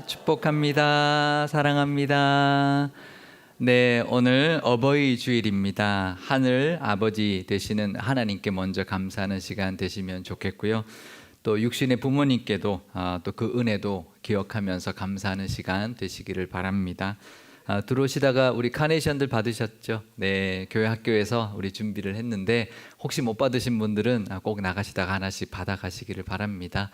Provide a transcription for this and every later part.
축복합니다. 사랑합니다. 네, 오늘 어버이 주일입니다. 하늘 아버지 되시는 하나님께 먼저 감사하는 시간 되시면 좋겠고요. 또 육신의 부모님께도 또 그 은혜도 기억하면서 감사하는 시간 되시기를 바랍니다. 들어오시다가 우리 카네이션들 받으셨죠? 네, 교회 학교에서 우리 준비를 했는데 혹시 못 받으신 분들은 꼭 나가시다가 하나씩 받아가시기를 바랍니다.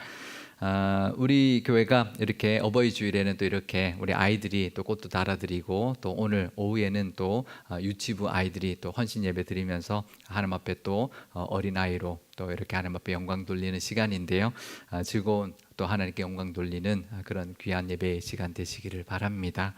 우리 교회가 이렇게 어버이 주일에는 또 이렇게 우리 아이들이 또 꽃도 달아드리고 또 오늘 오후에는 또 유치부 아이들이 또 헌신 예배 드리면서 하나님 앞에 또 어린아이로 또 이렇게 하나님 앞에 영광 돌리는 시간인데요. 즐거운 또 하나님께 영광 돌리는 그런 귀한 예배의 시간 되시기를 바랍니다.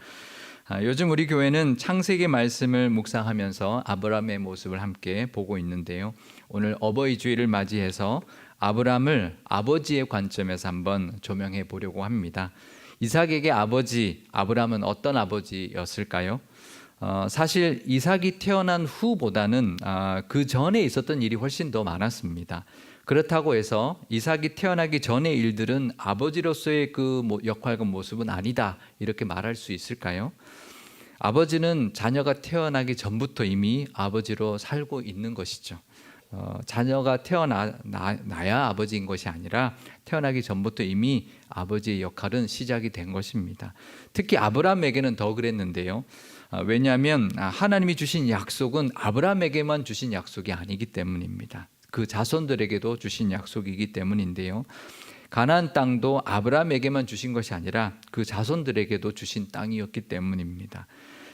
요즘 우리 교회는 창세기 말씀을 묵상하면서 아브라함의 모습을 함께 보고 있는데요. 오늘 어버이 주일을 맞이해서 아브라함을 아버지의 관점에서 한번 조명해 보려고 합니다. 이삭에게 아버지, 아브라함은 어떤 아버지였을까요? 사실 이삭이 태어난 후보다는 그 전에 있었던 일이 훨씬 더 많았습니다. 그렇다고 해서 이삭이 태어나기 전의 일들은 아버지로서의 그 역할과 모습은 아니다 이렇게 말할 수 있을까요? 아버지는 자녀가 태어나기 전부터 이미 아버지로 살고 있는 것이죠. 자녀가 태어나야 아버지인 것이 아니라 태어나기 전부터 이미 아버지의 역할은 시작이 된 것입니다. 특히 아브라함에게는 더 그랬는데요. 왜냐하면 하나님이 주신 약속은 아브라함에게만 주신 약속이 아니기 때문입니다. 그 자손들에게도 주신 약속이기 때문인데요. 가나안 땅도 아브라함에게만 주신 것이 아니라 그 자손들에게도 주신 땅이었기 때문입니다.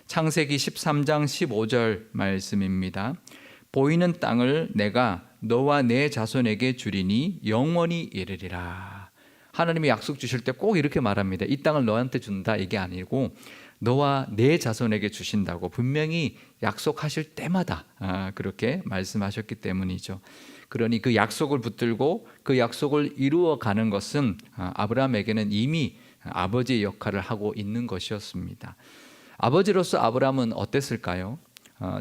창세기 13장 15절 말씀입니다. 보이는 땅을 내가 너와 내 자손에게 주리니 영원히 이르리라. 하나님이 약속 주실 때 꼭 이렇게 말합니다. 이 땅을 너한테 준다 이게 아니고 너와 내 자손에게 주신다고 분명히 약속하실 때마다 그렇게 말씀하셨기 때문이죠. 그러니 그 약속을 붙들고 그 약속을 이루어가는 것은 아브라함에게는 이미 아버지의 역할을 하고 있는 것이었습니다. 아버지로서 아브라함은 어땠을까요?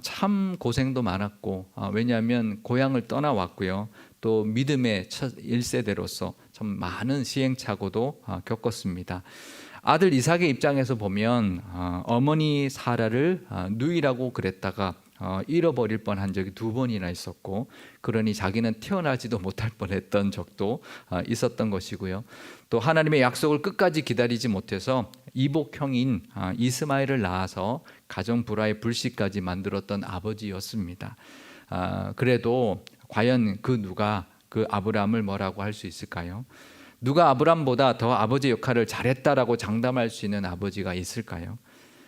참 고생도 많았고 왜냐하면 고향을 떠나왔고요. 또 믿음의 첫 1세대로서 참 많은 시행착오도 겪었습니다. 아들 이삭의 입장에서 보면 어머니 사라를 누이라고 그랬다가 잃어버릴 뻔한 적이 2번이나 있었고 그러니 자기는 태어나지도 못할 뻔했던 적도 있었던 것이고요. 또 하나님의 약속을 끝까지 기다리지 못해서 이복형인 이스마엘을 낳아서 가정 불화의 불씨까지 만들었던 아버지였습니다. 그래도 과연 그 누가 그 아브라함을 뭐라고 할 수 있을까요? 누가 아브라함보다 더 아버지 역할을 잘했다라고 장담할 수 있는 아버지가 있을까요?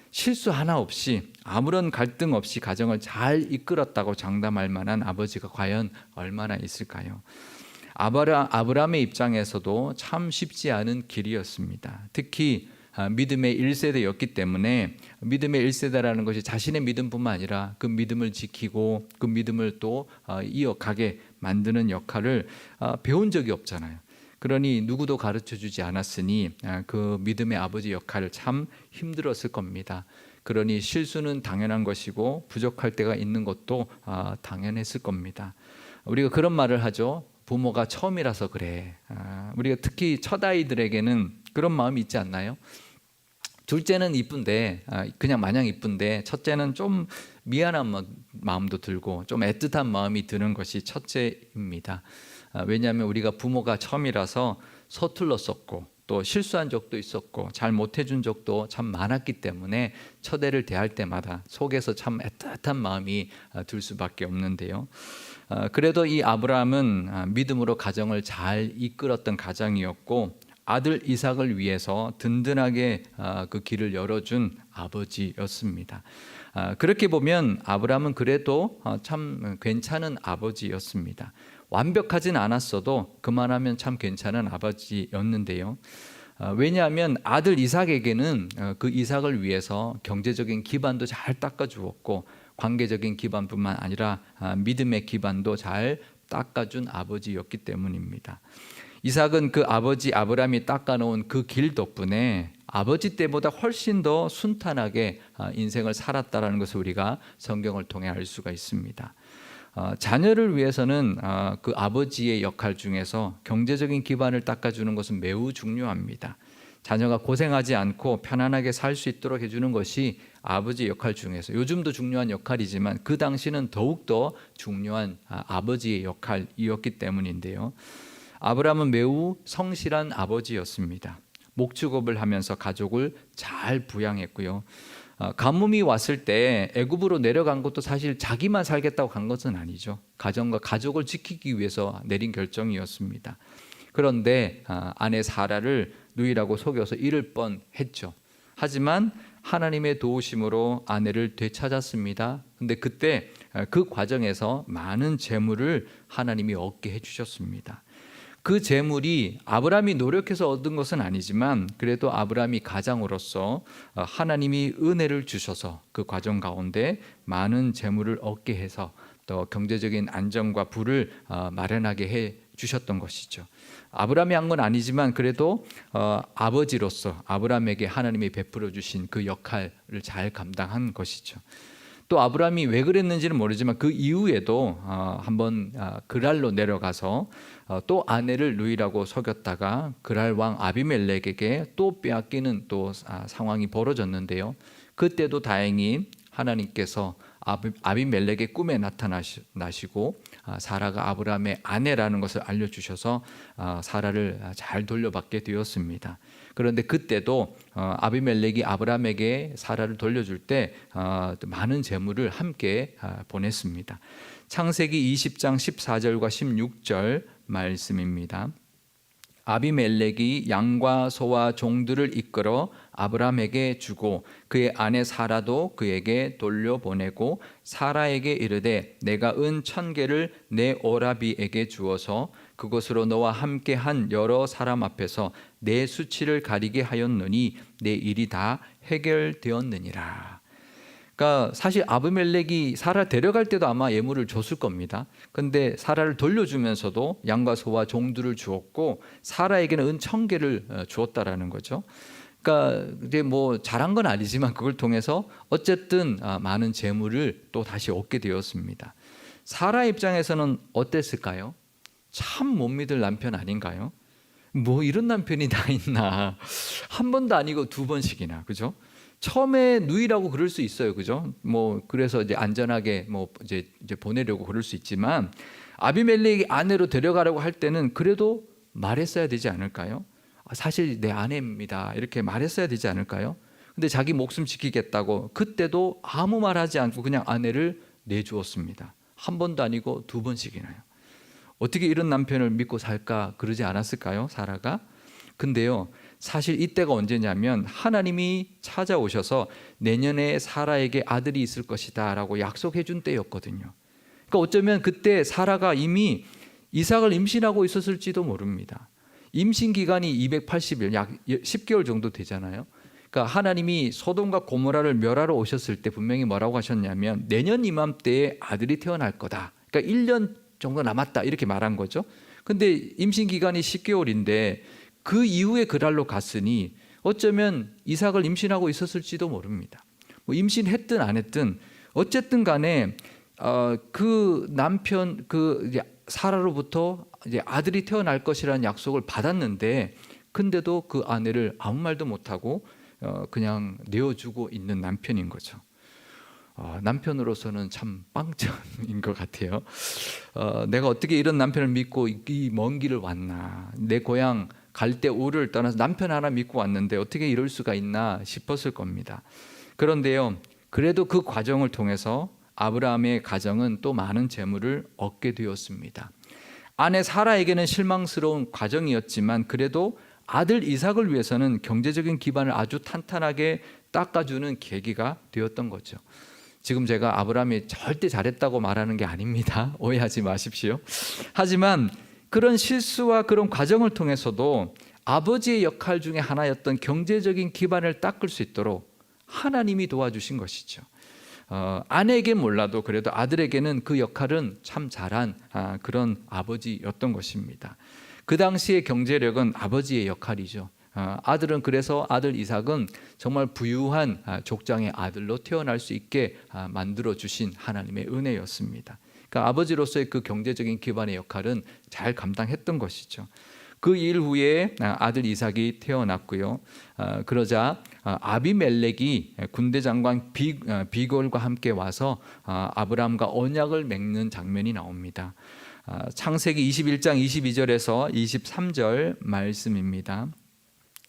실수 하나 없이 아무런 갈등 없이 가정을 잘 이끌었다고 장담할 만한 아버지가 과연 얼마나 있을까요? 아브라함의 입장에서도 참 쉽지 않은 길이었습니다. 특히 믿음의 1세대였기 때문에 믿음의 1세대라는 것이 자신의 믿음뿐만 아니라 그 믿음을 지키고 그 믿음을 또 이어가게 만드는 역할을 배운 적이 없잖아요. 그러니 누구도 가르쳐주지 않았으니 그 믿음의 아버지 역할을 참 힘들었을 겁니다. 그러니 실수는 당연한 것이고 부족할 때가 있는 것도 당연했을 겁니다. 우리가 그런 말을 하죠. 부모가 처음이라서 그래. 우리가 특히 첫 아이들에게는 그런 마음이 있지 않나요? 둘째는 이쁜데 그냥 마냥 이쁜데 첫째는 좀 미안한 마음도 들고 좀 애틋한 마음이 드는 것이 첫째입니다. 왜냐하면 우리가 부모가 처음이라서 서툴렀었고 또 실수한 적도 있었고 잘 못해준 적도 참 많았기 때문에 첫애를 대할 때마다 속에서 참 애틋한 마음이 들 수밖에 없는데요. 그래도 이 아브라함은 믿음으로 가정을 잘 이끌었던 가장이었고 아들 이삭을 위해서 든든하게 그 길을 열어준 아버지였습니다. 그렇게 보면 아브라함은 그래도 참 괜찮은 아버지였습니다. 완벽하진 않았어도 그만하면 참 괜찮은 아버지였는데요. 왜냐하면 아들 이삭에게는 그 이삭을 위해서 경제적인 기반도 잘 닦아주었고 관계적인 기반뿐만 아니라 믿음의 기반도 잘 닦아준 아버지였기 때문입니다. 이삭은 그 아버지 아브라함이 닦아놓은 그 길 덕분에 아버지 때보다 훨씬 더 순탄하게 인생을 살았다는 것을 우리가 성경을 통해 알 수가 있습니다. 자녀를 위해서는 그 아버지의 역할 중에서 경제적인 기반을 닦아주는 것은 매우 중요합니다. 자녀가 고생하지 않고 편안하게 살 수 있도록 해주는 것이 아버지 역할 중에서 요즘도 중요한 역할이지만 그 당시는 더욱더 중요한 아버지의 역할이었기 때문인데요. 아브라함은 매우 성실한 아버지였습니다. 목축업을 하면서 가족을 잘 부양했고요. 가뭄이 왔을 때 애굽으로 내려간 것도 사실 자기만 살겠다고 간 것은 아니죠. 가정과 가족을 지키기 위해서 내린 결정이었습니다. 그런데 아내 사라를 누이라고 속여서 잃을 뻔했죠. 하지만 하나님의 도우심으로 아내를 되찾았습니다. 근데 그때 그 과정에서 많은 재물을 하나님이 얻게 해주셨습니다. 그 재물이 아브라함이 노력해서 얻은 것은 아니지만 그래도 아브라함이 가장으로서 하나님이 은혜를 주셔서 그 과정 가운데 많은 재물을 얻게 해서 또 경제적인 안정과 부를 마련하게 해 주셨던 것이죠. 아브라함이 한 건 아니지만 그래도 아버지로서 아브라함에게 하나님이 베풀어 주신 그 역할을 잘 감당한 것이죠. 또 아브라함이 왜 그랬는지는 모르지만 그 이후에도 한번 그랄로 내려가서 또 아내를 누이라고 속였다가 그랄 왕 아비멜렉에게 또 빼앗기는 또 상황이 벌어졌는데요. 그때도 다행히 하나님께서 아비멜렉의 꿈에 나타나시고 사라가 아브라함의 아내라는 것을 알려주셔서 사라를 잘 돌려받게 되었습니다. 그런데 그때도 아비멜렉이 아브라함에게 사라를 돌려줄 때 많은 재물을 함께 보냈습니다. 창세기 20장 14절과 16절 말씀입니다. 아비멜렉이 양과 소와 종들을 이끌어 아브라함에게 주고 그의 아내 사라도 그에게 돌려보내고 사라에게 이르되 내가 은 1,000개를 내 오라비에게 주어서 그것으로 너와 함께 한 여러 사람 앞에서 내 수치를 가리게 하였노니 내 일이 다 해결되었느니라. 그러니까 사실 아비멜렉이 사라 데려갈 때도 아마 예물을 줬을 겁니다. 근데 사라를 돌려주면서도 양과 소와 종들을 주었고 사라에게는 은 1,000개를 주었다라는 거죠. 그러니까 이제 뭐 잘한 건 아니지만 그걸 통해서 어쨌든 많은 재물을 또 다시 얻게 되었습니다. 사라 입장에서는 어땠을까요? 참 못 믿을 남편 아닌가요? 뭐 이런 남편이 다 있나? 한 번도 아니고 2번씩이나, 그죠? 처음에 누이라고 그럴 수 있어요, 그죠? 뭐 그래서 이제 안전하게 뭐 이제 보내려고 그럴 수 있지만 아비멜렉이 아내로 데려가려고 할 때는 그래도 말했어야 되지 않을까요? 사실 내 아내입니다, 이렇게 말했어야 되지 않을까요? 근데 자기 목숨 지키겠다고 그때도 아무 말하지 않고 그냥 아내를 내주었습니다. 한 번도 아니고 2번씩이나요. 어떻게 이런 남편을 믿고 살까 그러지 않았을까요, 사라가? 근데요, 사실 이때가 언제냐면 하나님이 찾아오셔서 내년에 사라에게 아들이 있을 것이다 라고 약속해 준 때였거든요. 그러니까 어쩌면 그때 사라가 이미 이삭을 임신하고 있었을지도 모릅니다. 임신 기간이 280일, 약 10개월 정도 되잖아요. 그러니까 하나님이 소돔과 고모라를 멸하러 오셨을 때 분명히 뭐라고 하셨냐면 내년 이맘때에 아들이 태어날 거다. 그러니까 1년 정도 남았다 이렇게 말한 거죠. 근데 임신 기간이 10개월인데 그 이후에 그랄로 갔으니 어쩌면 이삭을 임신하고 있었을지도 모릅니다. 뭐 임신했든 안 했든 어쨌든 간에 그 남편 이제 사라로부터 이제 아들이 태어날 것이라는 약속을 받았는데 근데도 그 아내를 아무 말도 못하고 그냥 내어주고 있는 남편인 거죠. 남편으로서는 참 빵점인 것 같아요. 내가 어떻게 이런 남편을 믿고 이 먼 길을 왔나. 내 고향 갈대 우를 떠나서 남편 하나 믿고 왔는데 어떻게 이럴 수가 있나 싶었을 겁니다. 그런데요, 그래도 그 과정을 통해서 아브라함의 가정은 또 많은 재물을 얻게 되었습니다. 아내 사라에게는 실망스러운 과정이었지만 그래도 아들 이삭을 위해서는 경제적인 기반을 아주 탄탄하게 닦아주는 계기가 되었던 거죠. 지금 제가 아브라함이 절대 잘했다고 말하는 게 아닙니다. 오해하지 마십시오. 하지만 그런 실수와 그런 과정을 통해서도 아버지의 역할 중에 하나였던 경제적인 기반을 닦을 수 있도록 하나님이 도와주신 것이죠. 아내에겐 몰라도 그래도 아들에게는 그 역할은 참 잘한 그런 아버지였던 것입니다. 그 당시의 경제력은 아버지의 역할이죠. 아들은 그래서 아들 이삭은 정말 부유한 족장의 아들로 태어날 수 있게 만들어 주신 하나님의 은혜였습니다. 그러니까 아버지로서의 그 경제적인 기반의 역할은 잘 감당했던 것이죠. 그 일 후에 아들 이삭이 태어났고요. 그러자 아비멜렉이 군대 장관 비골과 함께 와서 아브라함과 언약을 맺는 장면이 나옵니다. 창세기 21장 22절에서 23절 말씀입니다.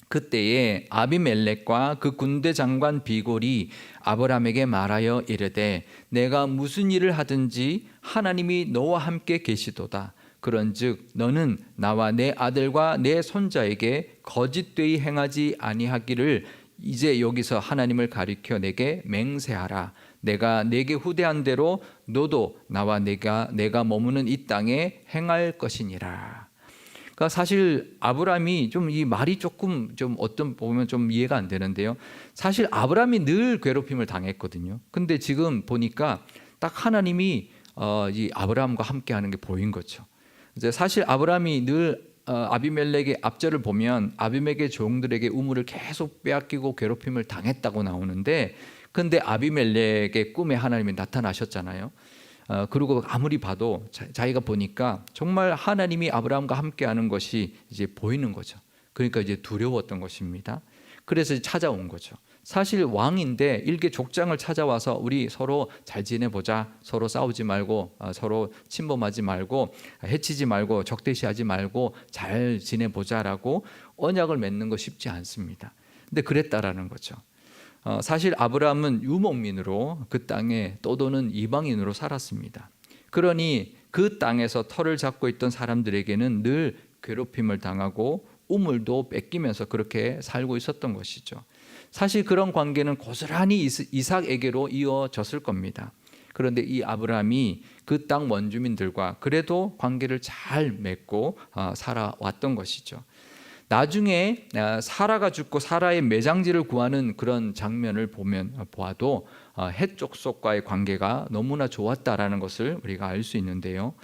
그때에 아비멜렉과 그 군대 장관 비골이 아브라함에게 말하여 이르되 내가 무슨 일을 하든지 하나님이 너와 함께 계시도다. 그런즉 너는 나와 내 아들과 내 손자에게 거짓되이 행하지 아니하기를 이제 여기서 하나님을 가리켜 내게 맹세하라. 내가 내게 후대한 대로 너도 나와 내가 머무는 이 땅에 행할 것이니라. 그러니까 사실 아브라함이 좀 이 말이 조금 좀 어떤 보면 좀 이해가 안 되는데요. 사실 아브라함이 늘 괴롭힘을 당했거든요. 근데 지금 보니까 딱 하나님이 이 아브라함과 함께하는 게 보인 거죠. 이제 사실 아브라함이 늘 아비멜렉의 앞절을 보면 아비멜렉의 종들에게 우물을 계속 빼앗기고 괴롭힘을 당했다고 나오는데, 근데 아비멜렉의 꿈에 하나님이 나타나셨잖아요. 그리고 아무리 봐도 자기가 보니까 정말 하나님이 아브라함과 함께하는 것이 이제 보이는 거죠. 그러니까 이제 두려웠던 것입니다. 그래서 찾아온 거죠. 사실 왕인데 일개 족장을 찾아와서 우리 서로 잘 지내보자, 서로 싸우지 말고 서로 침범하지 말고 해치지 말고 적대시하지 말고 잘 지내보자라고 언약을 맺는 거 쉽지 않습니다. 근데 그랬다라는 거죠. 사실 아브라함은 유목민으로 그 땅에 떠도는 이방인으로 살았습니다. 그러니 그 땅에서 터를 잡고 있던 사람들에게는 늘 괴롭힘을 당하고 우물도 뺏기면서 그렇게 살고 있었던 것이죠. 사실 그런 관계는 고스란히 이삭에게로 이어졌을 겁니다. 그런데 이 아브라함이 그 땅 원주민들과 그래도 관계를 잘 맺고 살아왔던 것이죠. 나중에 사라가 죽고 사라의 매장지를 구하는 그런 장면을 보아도 헷 족속과의 관계가 너무나 좋았다라는 것을 우리가 알 수 있는데요.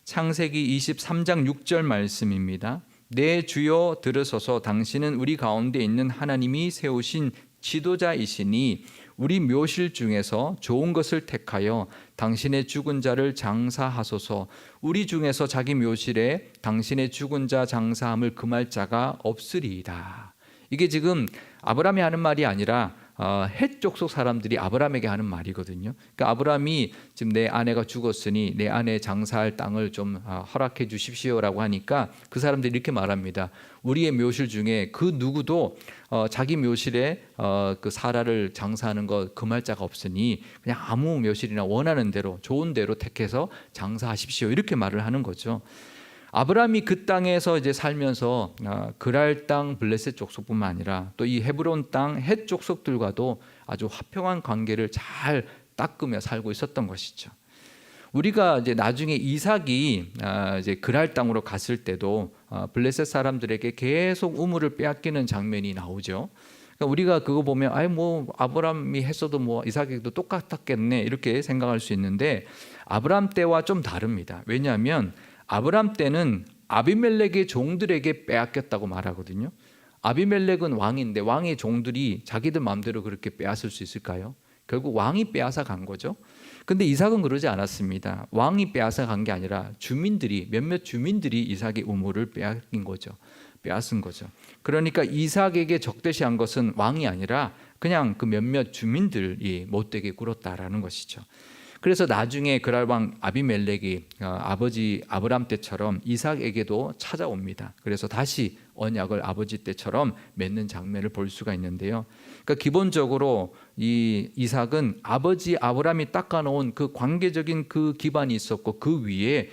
창세기 23장 6절 말씀입니다. 내 주여 들으소서. 당신은 우리 가운데 있는 하나님이 세우신 지도자이시니 우리 묘실 중에서 좋은 것을 택하여 당신의 죽은 자를 장사하소서. 우리 중에서 자기 묘실에 당신의 죽은 자 장사함을 금할 자가 없으리이다. 이게 지금 아브라함이 하는 말이 아니라 헷 족속 사람들이 아브라함에게 하는 말이거든요. 그러니까 아브라함이 지금 내 아내가 죽었으니 내 아내 장사할 땅을 좀 허락해 주십시오라고 하니까 그 사람들이 이렇게 말합니다. 우리의 묘실 중에 그 누구도 자기 묘실에 그 사라를 장사하는 거 금할 자가 없으니 그냥 아무 묘실이나 원하는 대로 좋은 대로 택해서 장사하십시오. 이렇게 말을 하는 거죠. 아브라함이 그 땅에서 이제 살면서 그랄 땅 블레셋 족속뿐만 아니라 또 이 헤브론 땅 헷 족속들과도 아주 화평한 관계를 잘 닦으며 살고 있었던 것이죠. 우리가 이제 나중에 이삭이 이제 그랄 땅으로 갔을 때도 블레셋 사람들에게 계속 우물을 빼앗기는 장면이 나오죠. 그러니까 우리가 그거 보면 뭐 아브라함이 했어도 뭐 이삭에게도 똑같았겠네 이렇게 생각할 수 있는데 아브라함 때와 좀 다릅니다. 왜냐하면 아브라함 때는 아비멜렉의 종들에게 빼앗겼다고 말하거든요. 아비멜렉은 왕인데 왕의 종들이 자기들 마음대로 그렇게 빼앗을 수 있을까요? 결국 왕이 빼앗아 간 거죠. 근데 이삭은 그러지 않았습니다. 왕이 빼앗아 간 게 아니라 몇몇 주민들이 이삭의 우물을 빼앗긴 거죠. 빼앗은 거죠. 그러니까 이삭에게 적대시한 것은 왕이 아니라 그냥 그 몇몇 주민들이 못되게 굴었다라는 것이죠. 그래서 나중에 그랄 왕 아비멜렉이 아버지 아브람 때처럼 이삭에게도 찾아옵니다. 그래서 다시 언약을 아버지 때처럼 맺는 장면을 볼 수가 있는데요. 그러니까 기본적으로 이 이삭은 아버지 아브람이 닦아놓은 그 관계적인 그 기반이 있었고 그 위에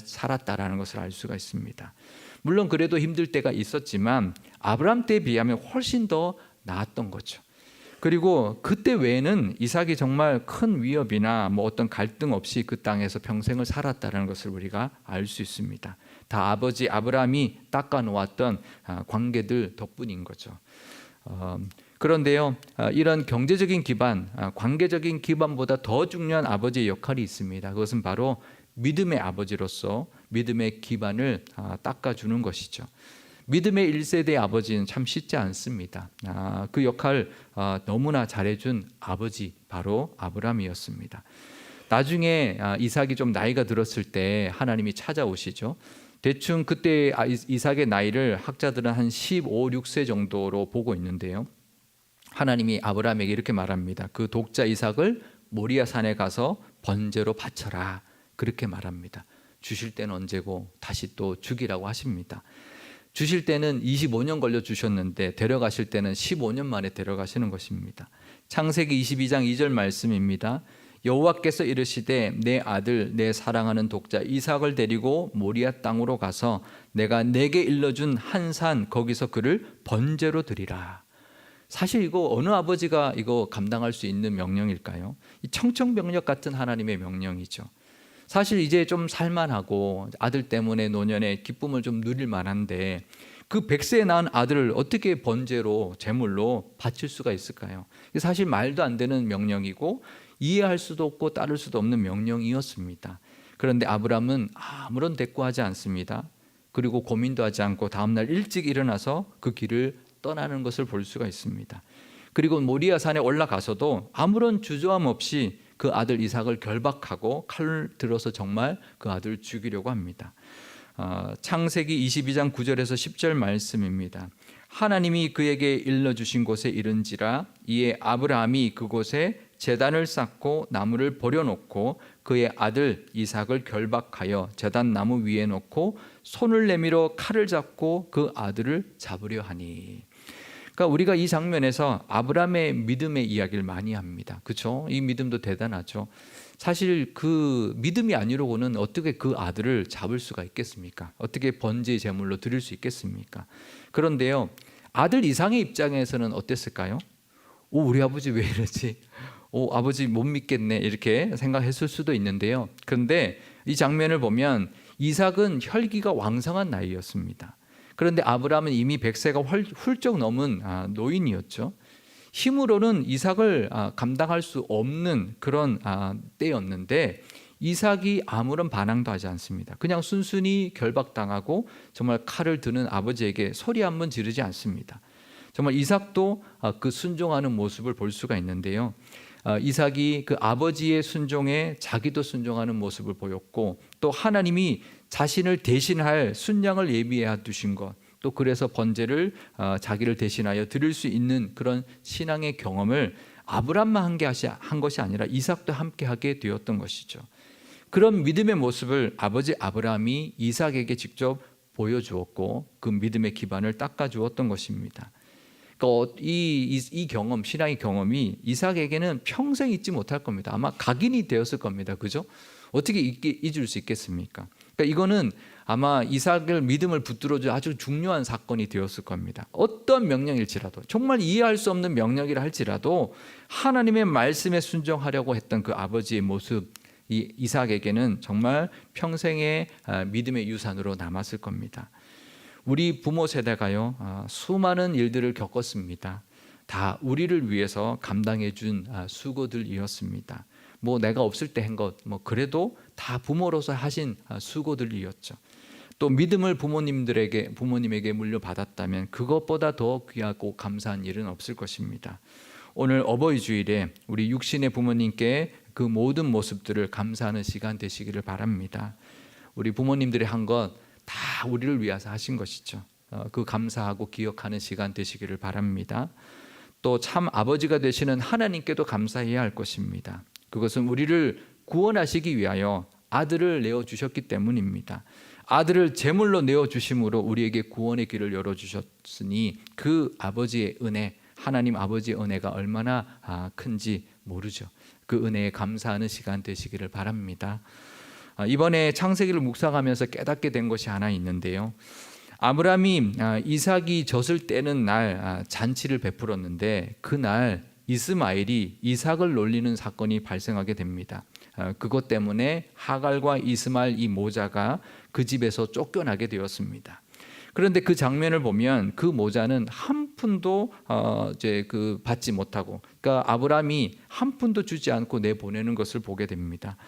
살았다라는 것을 알 수가 있습니다. 물론 그래도 힘들 때가 있었지만 아브람 때에 비하면 훨씬 더 나았던 거죠. 그리고 그때 외에는 이삭이 정말 큰 위협이나 뭐 어떤 갈등 없이 그 땅에서 평생을 살았다는 것을 우리가 알 수 있습니다. 다 아버지 아브라함이 닦아놓았던 관계들 덕분인 거죠. 그런데요, 이런 경제적인 기반, 관계적인 기반보다 더 중요한 아버지의 역할이 있습니다. 그것은 바로 믿음의 아버지로서 믿음의 기반을 닦아주는 것이죠. 믿음의 1세대 아버지는 참 쉽지 않습니다. 그 역할 너무나 잘해준 아버지 바로 아브라함이었습니다. 나중에 이삭이 좀 나이가 들었을 때 하나님이 찾아오시죠. 대충 그때 이삭의 나이를 학자들은 한 15, 6세 정도로 보고 있는데요. 하나님이 아브라함에게 이렇게 말합니다. 그 독자 이삭을 모리아 산에 가서 번제로 바쳐라. 그렇게 말합니다. 주실 때는 언제고 다시 또 주기라고 하십니다. 주실 때는 25년 걸려 주셨는데 데려가실 때는 15년 만에 데려가시는 것입니다. 창세기 22장 2절 말씀입니다. 여호와께서 이르시되 내 아들 내 사랑하는 독자 이삭을 데리고 모리아 땅으로 가서 내가 내게 일러준 한 산 거기서 그를 번제로 드리라. 사실 이거 어느 아버지가 이거 감당할 수 있는 명령일까요? 이 청천벽력 같은 하나님의 명령이죠. 사실 이제 좀 살만하고 아들 때문에 노년에 기쁨을 좀 누릴 만한데 그 100세에 낳은 아들을 어떻게 번제로 제물로 바칠 수가 있을까요? 사실 말도 안 되는 명령이고 이해할 수도 없고 따를 수도 없는 명령이었습니다. 그런데 아브라함은 아무런 대꾸하지 않습니다. 그리고 고민도 하지 않고 다음날 일찍 일어나서 그 길을 떠나는 것을 볼 수가 있습니다. 그리고 모리아 산에 올라가서도 아무런 주저함 없이 그 아들 이삭을 결박하고 칼을 들어서 정말 그 아들을 죽이려고 합니다. 창세기 22장 9절에서 10절 말씀입니다. 하나님이 그에게 일러주신 곳에 이른지라 이에 아브라함이 그곳에 제단을 쌓고 나무를 버려놓고 그의 아들 이삭을 결박하여 제단 나무 위에 놓고 손을 내밀어 칼을 잡고 그 아들을 잡으려 하니. 그러니까 우리가 이 장면에서 아브라함의 믿음의 이야기를 많이 합니다. 그렇죠? 이 믿음도 대단하죠. 사실 그 믿음이 아니로고는 어떻게 그 아들을 잡을 수가 있겠습니까? 어떻게 번제 제물로 드릴 수 있겠습니까? 그런데요, 아들 이삭의 입장에서는 어땠을까요? 우리 아버지 왜 이러지? 아버지 못 믿겠네 이렇게 생각했을 수도 있는데요. 그런데 이 장면을 보면 이삭은 혈기가 왕성한 나이였습니다. 그런데 아브라함은 이미 100세가 훌쩍 넘은 노인이었죠. 힘으로는 이삭을 감당할 수 없는 그런 때였는데 이삭이 아무런 반항도 하지 않습니다. 그냥 순순히 결박당하고 정말 칼을 드는 아버지에게 소리 한 번 지르지 않습니다. 정말 이삭도 그 순종하는 모습을 볼 수가 있는데요. 이삭이 그 아버지의 순종에 자기도 순종하는 모습을 보였고 또 하나님이 자신을 대신할 순양을 예비해 두신 것, 또 그래서 번제를 자기를 대신하여 드릴 수 있는 그런 신앙의 경험을 아브라함만 한 것이 아니라 이삭도 함께 하게 되었던 것이죠. 그런 믿음의 모습을 아버지 아브라함이 이삭에게 직접 보여주었고 그 믿음의 기반을 닦아주었던 것입니다. 그러니까 이 경험, 신앙의 경험이 이삭에게는 평생 잊지 못할 겁니다. 아마 각인이 되었을 겁니다. 그죠? 어떻게 잊을 수 있겠습니까? 그러니까 이거는 아마 이삭을 믿음을 붙들어줄 아주 중요한 사건이 되었을 겁니다. 어떤 명령일지라도, 정말 이해할 수 없는 명령이라 할지라도 하나님의 말씀에 순종하려고 했던 그 아버지의 모습, 이 이삭에게는 정말 평생의 믿음의 유산으로 남았을 겁니다. 우리 부모 세대가요, 수많은 일들을 겪었습니다. 다 우리를 위해서 감당해 준 수고들이었습니다. 뭐 내가 없을 때 한 것, 그래도 다 부모로서 하신 수고들이었죠. 또 믿음을 부모님에게 물려받았다면 그것보다 더 귀하고 감사한 일은 없을 것입니다. 오늘 어버이 주일에 우리 육신의 부모님께 그 모든 모습들을 감사하는 시간 되시기를 바랍니다. 우리 부모님들이 한 것 다 우리를 위해서 하신 것이죠. 그 감사하고 기억하는 시간 되시기를 바랍니다. 또 참 아버지가 되시는 하나님께도 감사해야 할 것입니다. 그것은 우리를 구원하시기 위하여 아들을 내어주셨기 때문입니다. 아들을 제물로 내어주심으로 우리에게 구원의 길을 열어주셨으니 그 아버지의 은혜, 하나님 아버지의 은혜가 얼마나 큰지 모르죠. 그 은혜에 감사하는 시간 되시기를 바랍니다. 이번에 창세기를 묵상하면서 깨닫게 된 것이 하나 있는데요. 아브라함이 이삭이 젖을 떼는 날 잔치를 베풀었는데 그날 이스마엘이 이삭을 놀리는 사건이 발생하게 됩니다. 그것 때문에 하갈과 이스마엘 이 모자가 그 집에서 쫓겨나게 되었습니다. 그런데 그 장면을 보면 그 모자는 한 푼도 받지 못하고, 그러니까 아브라함이 한 푼도 주지 않고 내보내는 것을 보게 됩니다.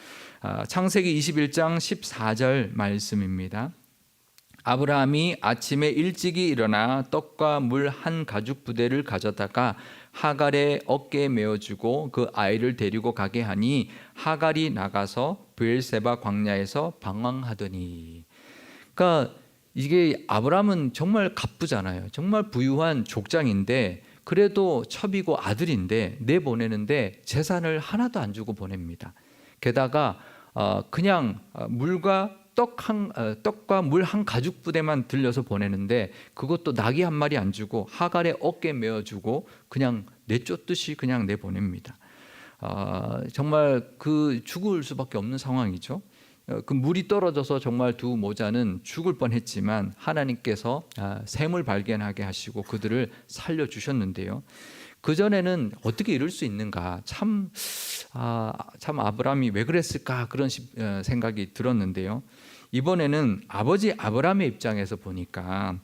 창세기 21장 14절 말씀입니다. 아브라함이 아침에 일찍이 일어나 떡과 물 한 가죽 부대를 가져다가 하갈의 어깨에 메어주고 그 아이를 데리고 가게 하니 하갈이 나가서 브엘세바 광야에서 방황하더니. 그러니까 이게 아브라함은 정말 갑부잖아요. 정말 부유한 족장인데 그래도 첩이고 아들인데 내보내는데 재산을 하나도 안 주고 보냅니다. 게다가 그냥 떡과 물 한 가죽 부대만 들려서 보내는데 그것도 낙이 한 마리 안 주고 하갈의 어깨에 메어주고 그냥 내쫓듯이 그냥 내보냅니다. 정말 그 죽을 수밖에 없는 상황이죠. 그 물이 떨어져서 정말 두 모자는 죽을 뻔했지만 하나님께서 샘을 발견하게 하시고 그들을 살려주셨는데요. 그전에는 어떻게 이럴 수 있는가, 참 아브라함이 왜 그랬을까 그런 생각이 들었는데요. 이번에는 아버지 아브라함의 입장에서 보니까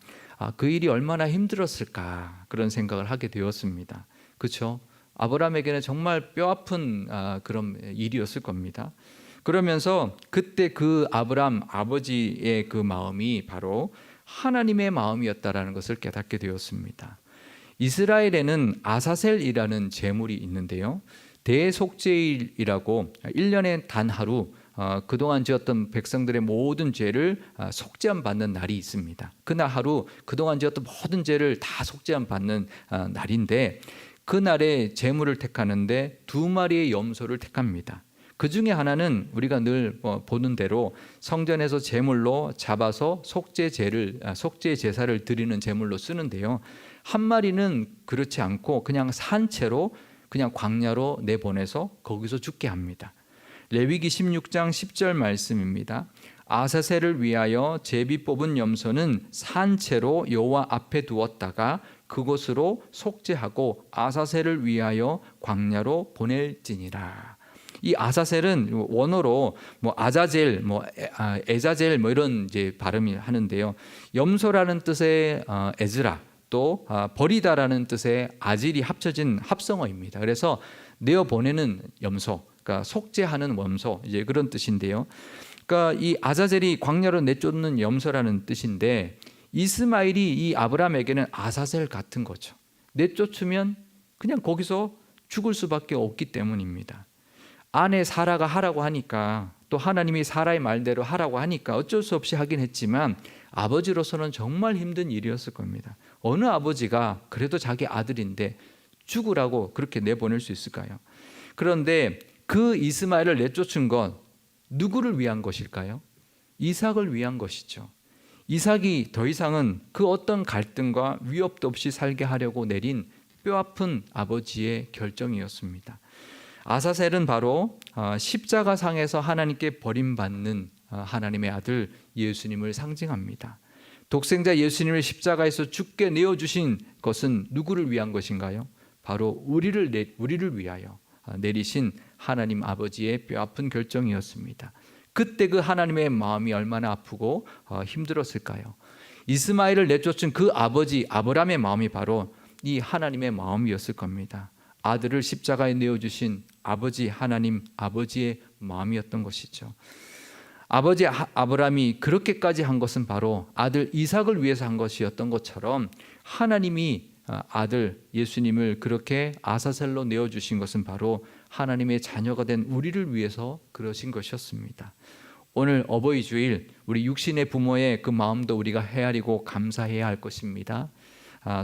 그 일이 얼마나 힘들었을까 그런 생각을 하게 되었습니다. 그렇죠? 아브라함에게는 정말 뼈아픈 그런 일이었을 겁니다. 그러면서 그때 그 아브라함 아버지의 그 마음이 바로 하나님의 마음이었다라는 것을 깨닫게 되었습니다. 이스라엘에는 아사셀이라는 제물이 있는데요. 대속죄일이라고 1년에 단 하루 그동안 지었던 백성들의 모든 죄를 속죄함 받는 날이 있습니다. 그날 하루 그동안 지었던 모든 죄를 다 속죄함 받는 날인데 그날에 제물을 택하는데 2마리의 염소를 택합니다. 그 중에 하나는 우리가 늘 보는 대로 성전에서 제물로 잡아서 속죄 제사를 드리는 제물로 쓰는데요. 한 마리는 그렇지 않고 그냥 산채로 그냥 광야로 내보내서 거기서 죽게 합니다. 레위기 16장 10절 말씀입니다. 아사셀을 위하여 제비 뽑은 염소는 산채로 여호와 앞에 두었다가 그곳으로 속죄하고 아사셀을 위하여 광야로 보낼지니라. 이 아사셀은 원어로 아자젤, 에자젤 이런 이제 발음이 하는데요. 염소라는 뜻의 에즈라, 또 버리다라는 뜻의 아질이 합쳐진 합성어입니다. 그래서 내어 보내는 염소, 그러니까 속죄하는 염소 이제 그런 뜻인데요. 그러니까 이 아자젤이 광야로 내쫓는 염소라는 뜻인데 이스마엘이 이 아브라함에게는 아사셀 같은 거죠. 내쫓으면 그냥 거기서 죽을 수밖에 없기 때문입니다. 아내 사라가 하라고 하니까 또 하나님이 사라의 말대로 하라고 하니까 어쩔 수 없이 하긴 했지만 아버지로서는 정말 힘든 일이었을 겁니다. 어느 아버지가 그래도 자기 아들인데 죽으라고 그렇게 내보낼 수 있을까요? 그런데 그 이스마엘을 내쫓은 건 누구를 위한 것일까요? 이삭을 위한 것이죠. 이삭이 더 이상은 그 어떤 갈등과 위협도 없이 살게 하려고 내린 뼈아픈 아버지의 결정이었습니다. 아사셀은 바로 십자가상에서 하나님께 버림받는 하나님의 아들 예수님을 상징합니다. 독생자 예수님을 십자가에서 죽게 내어주신 것은 누구를 위한 것인가요? 바로 우리를 위하여 내리신 하나님 아버지의 뼈아픈 결정이었습니다. 그때 그 하나님의 마음이 얼마나 아프고 힘들었을까요? 이스마엘을 내쫓은 그 아버지 아브라함의 마음이 바로 이 하나님의 마음이었을 겁니다. 아들을 십자가에 내어주신 아버지 하나님 아버지의 마음이었던 것이죠. 아버지 아브라함이 그렇게까지 한 것은 바로 아들 이삭을 위해서 한 것이었던 것처럼 하나님이 아들 예수님을 그렇게 아사셀로 내어주신 것은 바로 하나님의 자녀가 된 우리를 위해서 그러신 것이었습니다. 오늘 어버이 주일 우리 육신의 부모의 그 마음도 우리가 헤아리고 감사해야 할 것입니다.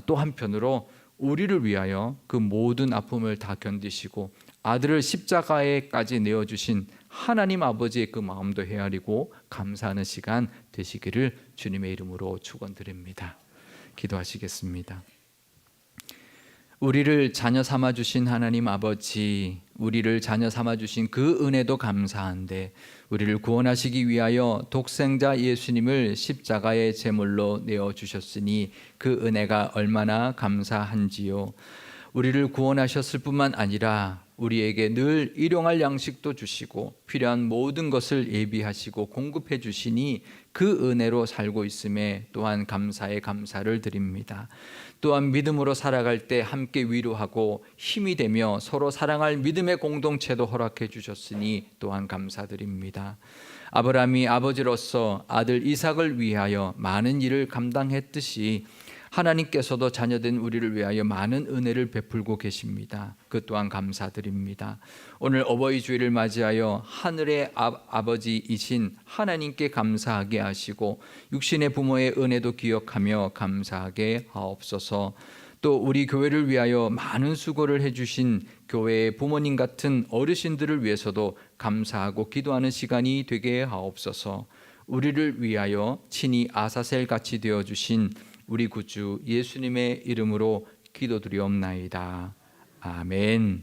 또 한편으로 우리를 위하여 그 모든 아픔을 다 견디시고 아들을 십자가에까지 내어주신 하나님 아버지의 그 마음도 헤아리고 감사하는 시간 되시기를 주님의 이름으로 축원드립니다. 기도하시겠습니다. 우리를 자녀 삼아 주신 하나님 아버지, 우리를 자녀 삼아 주신 그 은혜도 감사한데 우리를 구원하시기 위하여 독생자 예수님을 십자가의 제물로 내어 주셨으니 그 은혜가 얼마나 감사한지요. 우리를 구원하셨을 뿐만 아니라 우리에게 늘 일용할 양식도 주시고 필요한 모든 것을 예비하시고 공급해 주시니 그 은혜로 살고 있음에 또한 감사의 감사를 드립니다. 또한 믿음으로 살아갈 때 함께 위로하고 힘이 되며 서로 사랑할 믿음의 공동체도 허락해 주셨으니 또한 감사드립니다. 아브라함이 아버지로서 아들 이삭을 위하여 많은 일을 감당했듯이 하나님께서도 자녀된 우리를 위하여 많은 은혜를 베풀고 계십니다. 그 또한 감사드립니다. 오늘 어버이 주일을 맞이하여 하늘의 아버지이신 하나님께 감사하게 하시고 육신의 부모의 은혜도 기억하며 감사하게 하옵소서. 또 우리 교회를 위하여 많은 수고를 해주신 교회의 부모님 같은 어르신들을 위해서도 감사하고 기도하는 시간이 되게 하옵소서. 우리를 위하여 친히 아사셀 같이 되어주신 우리 구주 예수님의 이름으로 기도드리옵나이다. 아멘.